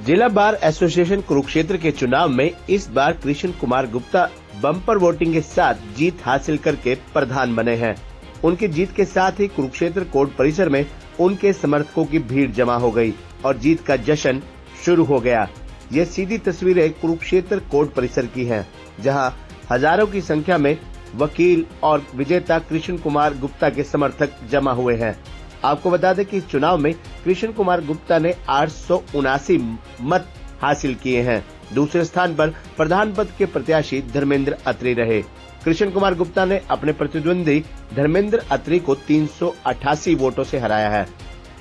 जिला bar association Kurukshetra के चुनाव में इस बार कृष्ण कुमार गुप्ता बम्पर वोटिंग के साथ जीत हासिल करके प्रधान बने हैं। उनकी जीत के साथ ही कुरुक्षेत्र कोर्ट परिसर में उनके समर्थकों की भीड़ जमा हो गई और जीत का जश्न शुरू हो गया। ये सीधी तस्वीरें कुरुक्षेत्र कोर्ट परिसर की हैं, जहां हजारों की संख्या में वकील और विजेता कृष्ण कुमार गुप्ता के समर्थक जमा हुए हैं। आपको बता दें कि इस चुनाव में कृष्ण कुमार गुप्ता ने 879 मत हासिल किए हैं। दूसरे स्थान पर प्रधान पद के प्रत्याशी धर्मेंद्र अत्री रहे। कृष्ण कुमार गुप्ता ने अपने प्रतिद्वंदी धर्मेंद्र अत्री को 388 वोटों से हराया है।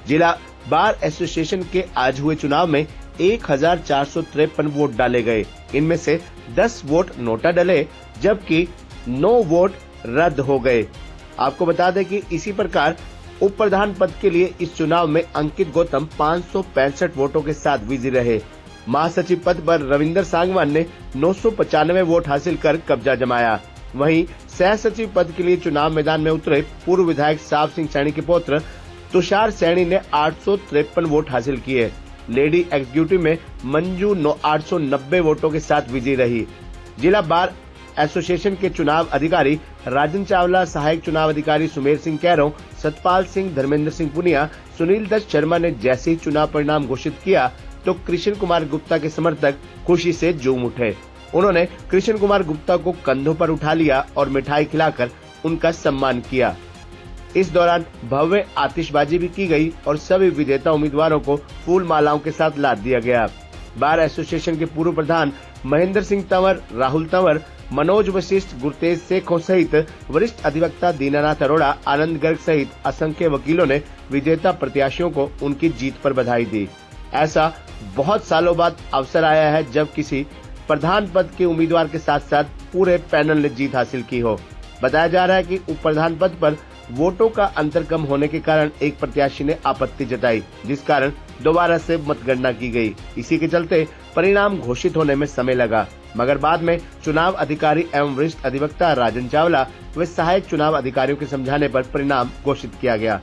जिला बार एसोसिएशन के आज हुए चुनाव में 1453 वोट डाले गए। इनमें से 10 वोट नोटा डले, जबकि 9 वोट रद्द हो गए। आपको बता दें कि इसी प्रकार उप प्रधान पद के लिए इस चुनाव में अंकित गौतम 565 वोटों के साथ विजयी रहे। महासचिव पद पर रविंदर सांगवान ने 995 वोट हासिल कर कब्जा जमाया। वहीं सह सचिव पद के लिए चुनाव मैदान में उतरे पूर्व विधायक साहब सिंह सैनी के पुत्र तुषार सैनी ने 853 वोट हासिल किए। लेडी एग्जीक्यूटिव में मंजू 890 वोटों के साथ विजयी रही। जिला बार एसोसिएशन के चुनाव अधिकारी राजन चावला, सहायक चुनाव अधिकारी सुमेर सिंह कैरों, सतपाल सिंह, धर्मेंद्र सिंह पुनिया, सुनील दत्त शर्मा ने जैसे ही चुनाव परिणाम घोषित किया तो कृष्ण कुमार गुप्ता के समर्थक खुशी से झूम उठे। उन्होंने कृष्ण कुमार गुप्ता को कंधों पर उठा लिया और मिठाई खिलाकर उनका सम्मान किया। इस दौरान भव्य आतिशबाजी भी की गई और सभी विजेता उम्मीदवारों को फूल मालाओं के साथ लाद दिया गया। बार एसोसिएशन के पूर्व प्रधान महेंद्र सिंह तंवर, राहुल तंवर, मनोज वशिष्ठ, गुरतेज शेखों सहित वरिष्ठ अधिवक्ता दीनानाथ अरोड़ा, आनंद गर्ग सहित असंख्य वकीलों ने विजेता प्रत्याशियों को उनकी जीत पर बधाई दी। ऐसा बहुत सालों बाद अवसर आया है जब किसी प्रधान पद के उम्मीदवार के साथ साथ पूरे पैनल ने जीत हासिल की हो। बताया जा रहा है कि उप प्रधान पद पर वोटों का अंतर कम होने के कारण एक प्रत्याशी ने आपत्ति जताई, जिस कारण दोबारा से मतगणना की गई। इसी के चलते परिणाम घोषित होने में समय लगा, मगर बाद में चुनाव अधिकारी एवं वरिष्ठ अधिवक्ता राजन चावला व सहायक चुनाव अधिकारियों के समझाने पर परिणाम घोषित किया गया।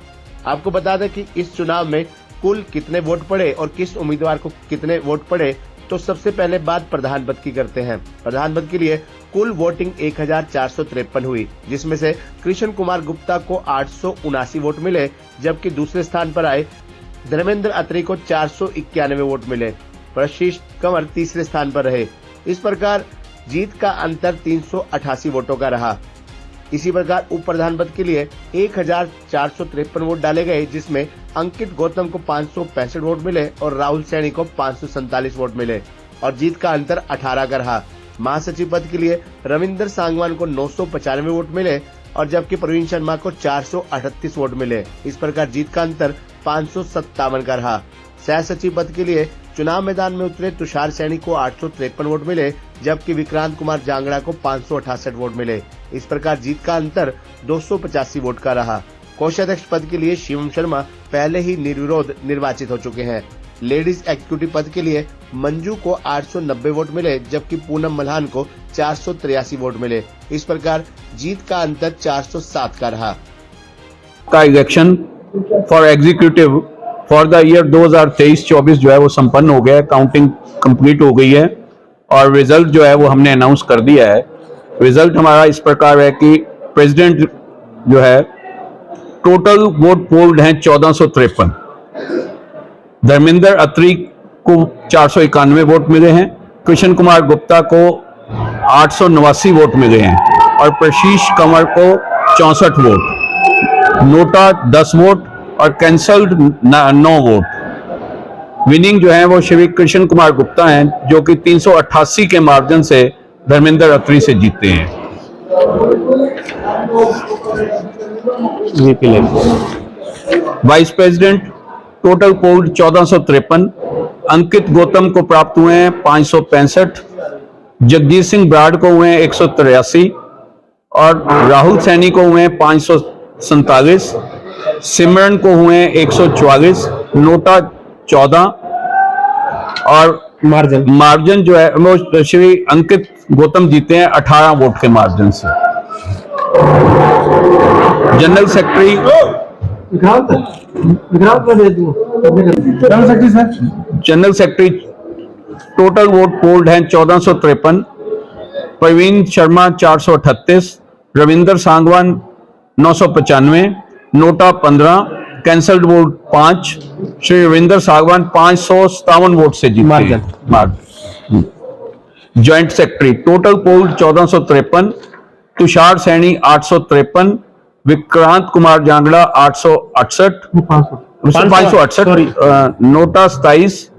आपको बता दें कि इस चुनाव में कुल कितने वोट पड़े और किस उम्मीदवार को कितने वोट पड़े, तो सबसे पहले बात प्रधान पद की करते हैं। प्रधान पद के लिए कुल वोटिंग 1453 हुई, जिसमें से कृष्ण कुमार गुप्ता को 879 वोट मिले, जबकि दूसरे स्थान पर आए धर्मेंद्र अत्री को 491 वोट मिले। प्रशीष कंवर तीसरे स्थान पर रहे। इस प्रकार जीत का अंतर 388 वोटों का रहा। इसी प्रकार उप प्रधान पद के लिए 1453 वोट डाले गए, जिसमें अंकित गौतम को 565 वोट मिले और राहुल सैनी को 547 वोट मिले और जीत का अंतर 18 का रहा। महासचिव पद के लिए रविंदर सांगवान को 995 वोट मिले और जबकि प्रवीण शर्मा को 438 वोट मिले। इस प्रकार जीत का अंतर 557 का रहा। सह सचिव पद के लिए चुनाव मैदान में उतरे तुषार सैनी को 853 वोट मिले, जबकि विक्रांत कुमार जांगड़ा को 568 वोट मिले। इस प्रकार जीत का अंतर 285 वोट का रहा। कोषाध्यक्ष पद के लिए शिवम शर्मा पहले ही निर्विरोध निर्वाचित हो चुके हैं। लेडीज एग्जीक्यूटिव पद के लिए मंजू को 890 वोट मिले, जबकि पूनम मल्हान को 483 वोट मिले। इस प्रकार जीत का अंतर 407 का रहा। का election for executive for the year 2023-24 जो है वो संपन्न हो गया है। काउंटिंग कंप्लीट हो गई है और रिजल्ट जो है वो हमने अनाउंस कर दिया है। रिजल्ट हमारा इस प्रकार है कि प्रेसिडेंट जो है टोटल वोट पोल्ड हैं 1453। धर्मेंद्र अत्री को 491 वोट मिले हैं, कृष्ण कुमार गुप्ता को 889 वोट मिले हैं और प्रशीष कंवर को 64 वोट, नोटा 10 वोट और कैंसल्ड 9 वोट। विनिंग जो है वो श्री कृष्ण कुमार गुप्ता हैं, जो कि 388 के मार्जिन से धर्मेंद्र अत्री से जीते हैं। वाइस प्रेसिडेंट टोटल पोल्ड 1453, अंकित गौतम को प्राप्त हुए हैं 565, जगदीश सिंह ब्राड को हुए हैं 183 और राहुल सैनी को हुए हैं 547, सिमरन को हुए हैं 144, नोटा 14 और मार्जिन जो है वो श्री अंकित गौतम जीते हैं 18 वोट के मार्जिन से। General secretary general secretary total vote polled हैं 1453, Praveen Sharma 438, Ravinder Sangwan 995, NOTA 15, cancelled vote 5। Shri Ravinder Sangwan 557 vote से जीते। Joint secretary total polled 1453, Tushar Saini 853, Vikrant Kumar Jangra 568, NOTA 27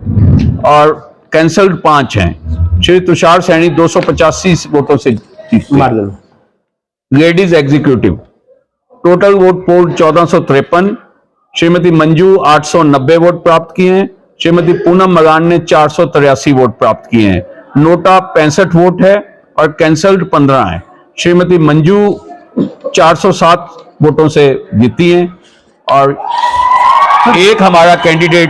और कैंसल्ड 5 हैं। श्री तुषार सैनी 285 वोटों से जीते। Ladies executive total vote polled 1453, Shrimati Manju 890 vote प्राप्त किए हैं, श्रीमती पूनम मलान ने 483 वोट प्राप्त किए हैं, नोटा 65 वोट है और कैंसल्ड 15 है। श्रीमती मंजू 407 वोटों से जीती हैं और एक हमारा कैंडिडेट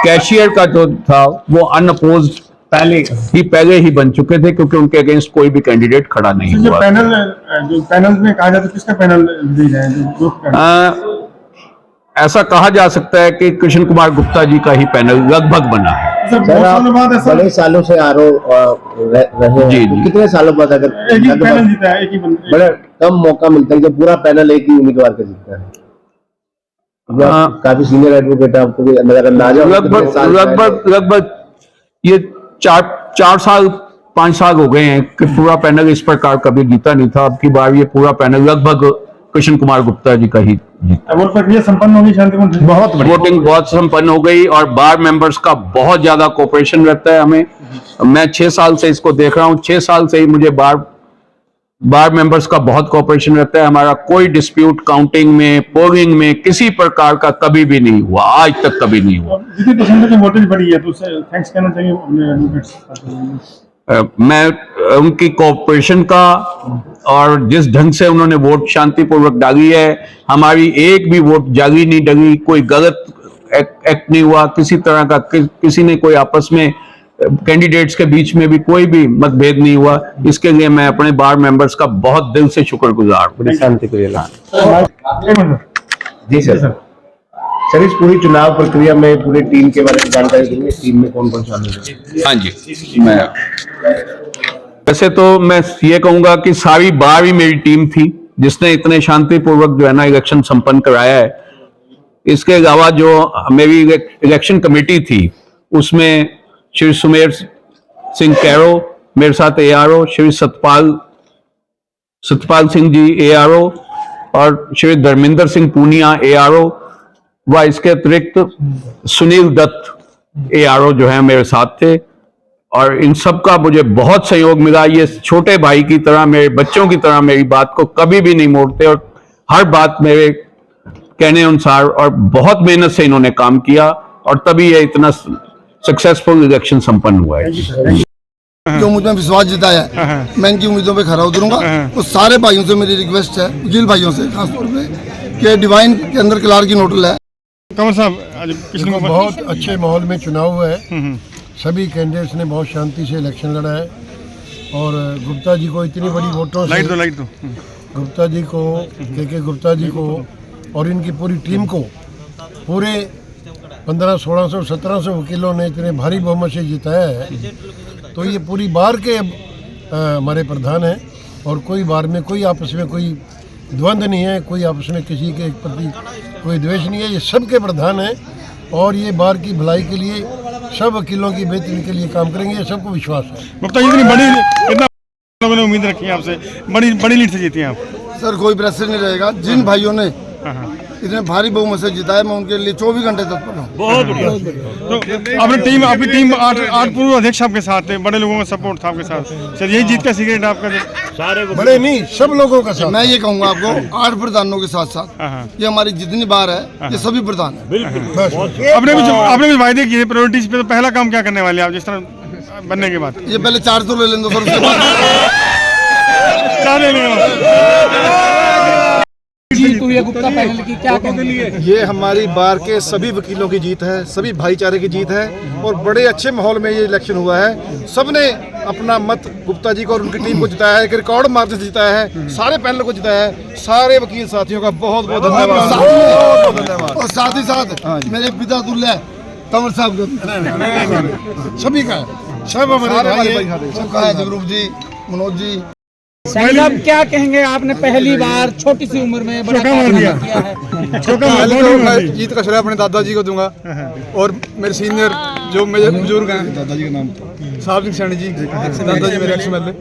कैशियर का जो था वो अनअपोज्ड पहले ही बन चुके थे क्योंकि उनके अगेंस्ट कोई भी कैंडिडेट खड़ा नहीं हुआ। पैनल में कहा जाता है किसका पैनल है? ऐसा कहा जा सकता है कि कृष्ण कुमार गुप्ता जी का ही पैनल लगभग बना है। बड़े सालों से रहे हैं, जी, तो जी। कितने सालों बाद अगर एक ही पैनल जीता है, एक ही बड़ा कम मौका मिलता है जब पूरा पैनल एक ही उम्मीदवार का जीतता है। काफी सीनियर एडवोकेट है, आपको भी अंदाजा लगभग ये 4 साल 5 साल हो गए हैं कि पूरा पैनल इस प्रकार कभी जीता नहीं था। अब की बार ये पूरा पैनल लगभग कृष्ण कुमार गुप्ता जी का ही जीता। वोट प्रक्रिया संपन्न होगी शांतिपूर्ण, बहुत वोटिंग बहुत संपन्न हो गई और बार मेंबर्स का बहुत ज्यादा कोऑपरेशन रहता है हमें। मैं 6 साल से इसको देख रहा हूँ, 6 साल से ही मुझे बार मेंबर्स का बहुत कोऑपरेशन रहता है। हमारा कोई डिस्प्यूट काउंटिंग में, पोलिंग में किसी प्रकार का कभी भी नहीं हुआ, आज तक कभी नहीं हुआ। जितनी परसेंटेज की वोटेज बढ़ी है तो उससे थैंक्स कहना चाहिए अपने एडवोकेट्स। मैं उनकी कोऑपरेशन का और जिस ढंग से उन्होंने वोट शांतिपूर्वक डाली है, हमारी एक भी वोट जाली नहीं डली, कोई गलत एक्ट नहीं हुआ, किसी तरह का किसी ने कोई आपस में कैंडिडेट्स के बीच में भी कोई भी मतभेद नहीं हुआ। इसके लिए मैं अपने बार मेंबर्स का बहुत दिल से शुक्रगुजार हूँ। शांति जी सर। सर, इस पूरी चुनाव प्रक्रिया में पूरी टीम के बारे में जानकारी देंगे, टीम में कौन कौन शामिल है? हाँ जी, मैं वैसे तो मैं ये कहूंगा कि सारी बार ही मेरी टीम थी जिसने इतने शांतिपूर्वक जो है ना इलेक्शन संपन्न कराया है। इसके अलावा जो मेरी इलेक्शन कमेटी थी उसमें श्री सुमेर सिंह कैरो मेरे साथ ARO, श्री सतपाल सिंह जी ARO और श्री धर्मेंद्र सिंह पूनिया ARO व इसके अतिरिक्त सुनील दत्त ARO जो है मेरे साथ थे और इन सब का मुझे बहुत सहयोग मिला। ये छोटे भाई की तरह, मेरे बच्चों की तरह मेरी बात को कभी भी नहीं मोड़ते और हर बात मेरे कहने अनुसार, और बहुत मेहनत से इन्होंने काम किया और तभी ये इतना सक्सेसफुल इलेक्शन संपन्न हुआ है। जो मुझ में विश्वास जताया है, मैं इनकी उम्मीदों पे खरा उतरूंगा। तो सारे भाइयों से मेरी रिक्वेस्ट है, वकील भाइयों से खासतौर पे, कि डिवाइन के अंदर क्लार्क की नोटल है। कंवर साहब, आज पिछले बहुत अच्छे माहौल में चुनाव हुआ है। सभी कैंडिडेट्स ने बहुत शांति से इलेक्शन लड़ा है और गुप्ता जी को इतनी बड़ी वोटों से, गुप्ता जी को, के गुप्ता जी को और इनकी पूरी टीम को, पूरे 1500-1600 1700 वकीलों ने इतने भारी बहुमत से जिताया है। तो ये पूरी बार के हमारे प्रधान हैं और कोई बार में कोई आपस में कोई द्वंद्व नहीं है, कोई आपस में किसी के प्रति कोई द्वेष नहीं है। ये सबके प्रधान हैं और ये बार की भलाई के लिए, सब वकीलों की बेहतरी के लिए काम करेंगे, ये सबको विश्वास है। गुप्ता जी, इतना लोगों ने उम्मीद रखी है आपसे, बड़ी लीड से जीती हैं आप। सर, कोई प्रेशर नहीं रहेगा। जिन भाइयों ने इतने भारी बहुमत से जिताया, मैं उनके लिए 24 घंटे तत्पर हूँ। बहुत तो आपकी टीम 8 पूर्व अध्यक्ष आपके साथ है, बड़े लोगों का सपोर्ट था आपके साथ। सर, यही जीत का सीक्रेट आपका? सारे बड़े नहीं, सब लोगों का साथ। मैं ये कहूँगा आपको, 8 प्रधानों के साथ साथ ये हमारी जितनी बार है, ये सभी प्रधान है। आपने भी वायदे किए प्रायोरिटीज पे, तो पहला काम क्या करने वाले आप जिस तरह बनने के बाद? ये पहले 4 तो ले लें, सर, उसके बाद गुप्ता पैनल की क्या कहेंगे? ये हमारी बार के सभी वकीलों की जीत है, सभी भाईचारे की जीत है और बड़े अच्छे माहौल में ये इलेक्शन हुआ है। सबने अपना मत गुप्ता जी को और उनकी टीम को जिताया है, एक रिकॉर्ड मार्जिन से जिताया है, सारे पैनल को जिताया है। सारे वकील साथियों का बहुत बहुत धन्यवाद। और साथ ही साथ मेरे पिता तुल्य तंवर साहब का सभी का है, सब हमारे भाई हैं। सबका है, जगरूप जी, मनोज जी। सैनी साहब क्या कहेंगे, आपने पहली बार छोटी सी उम्र में बड़ा चौका मार दिया। कारनामा किया है। पहले तो मैं जीत का श्रेय अपने दादाजी को दूंगा और मेरे सीनियर जो मेरे बुजुर्ग हैं, दादाजी का नाम साहब सिंह सैनी जी, दादाजी मेरे एक्स-एमएलए,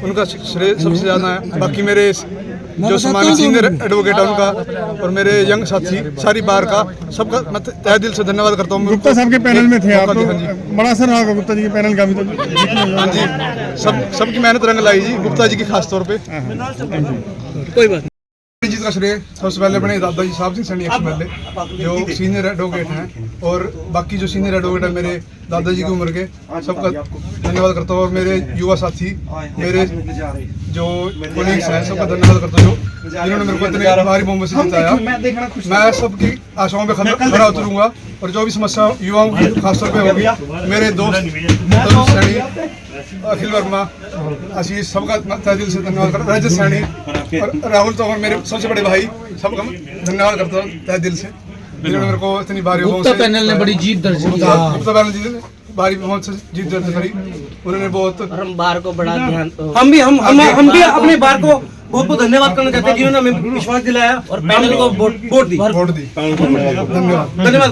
उनका श्रेय सबसे ज़्यादा है। बाकी मेरे जो सम्मानित सीनियर एडवोकेट है उनका, और मेरे यंग साथी सारी बार का, सबका मैं तहे दिल से धन्यवाद करता हूँ। गुप्ता साहब के पैनल में थे आप हाँ तो जी। बड़ा असर रहा गुप्ता जी के पैनल का भी तो हाँ जी, सबकी मेहनत रंग लाई जी, गुप्ता जी की खास तौर पे। कोई बात जीत का श्रेय सबसे पहले अपने दादाजी साहब सिंह सैनी एक्स-एमएलए जो सीनियर एडवोकेट हैं, और बाकी जो सीनियर एडवोकेट है मेरे दादाजी की उम्र के, सबका धन्यवाद करता हूँ। और मेरे युवा साथी, मेरे जो कोलीग्स हैं, सबका धन्यवाद करता हूँ जिन्होंने मेरे को इतने भारी बहुमत से जिताया। मैं सबकी आशाओं पे खरा उतरूंगा, और जो भी समस्या युवाओं की खासतौर पे होगी, मेरे दोस्त सैनी, अखिल वर्मा, आशीष, सबका तहे दिल से धन्यवाद करता हूँ। रजत सैनी और राहुल तो मेरे सबसे बड़े भाई, सबका धन्यवाद करता हूँ तहे दिल से, जिन्होंने मेरे को इतनी भारी बहुमत से पैनल ने बड़ी जीत दर्ज की। गुप्ता पैनल जी ने भारी बहुमत से जीत दर्ज करी। उन्होंने बहुत हम बार को बड़ा ध्यान हम भी अपने बार को बहुत बहुत धन्यवाद करना चाहते हैं जिन्होंने हमें विश्वास दिलाया और पैनल को वोट दी। वोट दी। धन्यवाद। धन्यवाद।